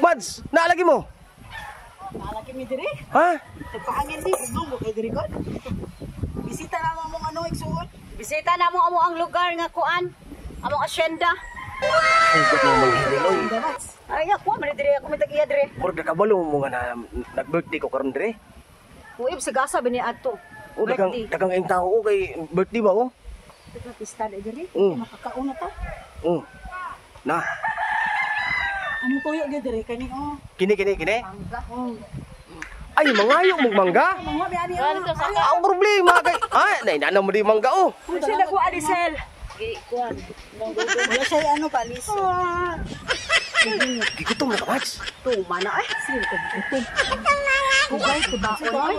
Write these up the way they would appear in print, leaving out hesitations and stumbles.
Mads, naalagi mo? Naalagi mi diri. Ha? Nagpaangin di, mo kay diri kon. Bisita na mo among ano igsuon. Bisita na mo ang lugar nga kuan. Among asyenda. Hugot mo manghili, oy. Damats. Ay, ako man diri, ako mitagiya diri. Murag nakabalo mo nga na nag-birthday ko karon dire. Uy, sigasa bini adto. O dagang ing tao o kay birthday ba o? Pista na diri. Mm. Makakauna ta. Na, Ano tuyo gyud diri kani oh. kini. Mangga. Ay, mangayo mong mangga. Mga biani Ganito sa Ay, ang problema kay na mo di mangga o. sila ko Adisel. Kuan. wala siya ano palis. Gigutom na ka, Mads. Tuma na ay. Sino ka gutom? Kugay ko ba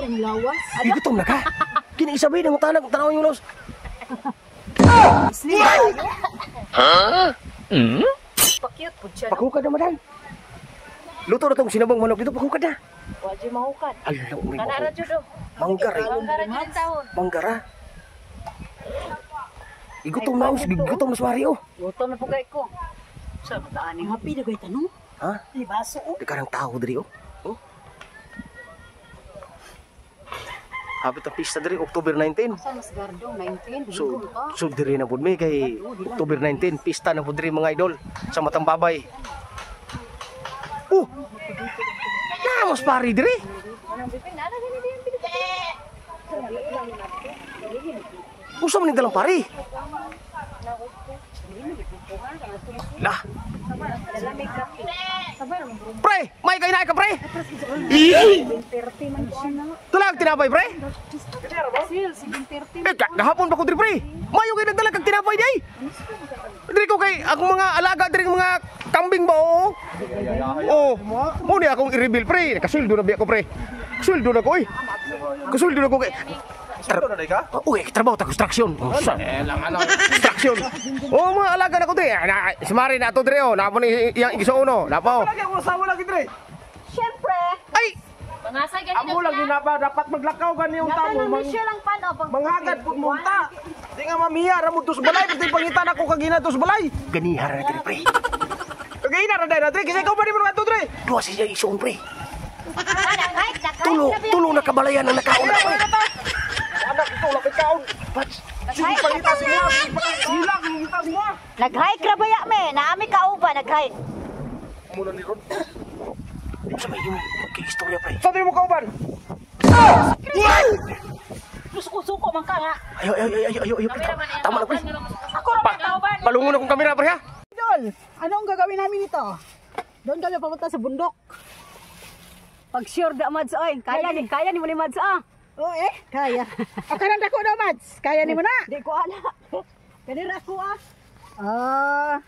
ang lawas. Gigutom na ka. Kini isabi na mo tanag tanaw yung los. Pakyut pud siya. Pakukad na madan. Luto na tong sinabang manok dito, pakukad na. Waji mahukad. Alaw, may Kanara mako. jud do. Manggar eh. Mangga ra taon. Manggara. Igutom na us, gigutom na suwari oh. Gutom na pugay ko. Sa mataani. Happy na gay tanong. Ha? Libaso oh. Di ka ng tao diri oh. Oh. Hapit ang pista diri, October 19. Sa mas gardong 19. So diri na pud may kay October 19, pista na pud diri mga idol sa Matambabay. Oh. Namos pari diri. Anong bipin na gani diyan pinipili. Usa man ni dalang pari. Lah, Lamig kape. Sabay ra mo. pre, may kay na ka pre. 30 man siya. Tulag tinapay pre. Sil 30. Gahapon pa ko diri pre. Mayo kay nagdala kag tinapay di. Diri ko kay akong mga alaga diri mga kambing ba oh. Oh, mo ni akong i-reveal pre. Kasuldo na biya ko pre. Kasuldo na ko oy. Kasuldo na ko kay. Ito na ka? Uy, trabaho ta construction. Construction. Oh, mga alaga na ko di. Sumari na to diri oh. Napo ni yang igisuuno. Napo. Lagi ako asawa lagi dre. Syempre. Ay, Pangasay gani Amo lagi na ba dapat maglakaw gani yung tamo. siya lang pano pag Manghagad pud munta. Di nga mamiya ra mo tus balay pati pangitan ako kagina tus balay. ganiha ra na diri pre. Kagina ra dai na dre kasi ikaw ba di mo ato dre. Duwa siya isuon pre. Tulo na kabalayan ang nakauna pre. Anak ito lapit kaon. Sige pangitan si mo. Sila pangitan si mo. Nag-hike ra baya me, naami kauba nag-hike. Muna ni Rod. Sa may yung istorya pre. Sa mo kauban. Suko man ka nga. Ayo. Tama na pre. Ako ra ba kauban? Palungon akong kamera pre ha. Idol, anong gagawin namin ito? Doon kami papunta sa bundok. Pag sure da Mads oy, kaya ni mo ni Mads ah. Oh kaya. Akaran dako daw, Mads. Kaya ni mo na. Di ko ana. Kanira ko ah.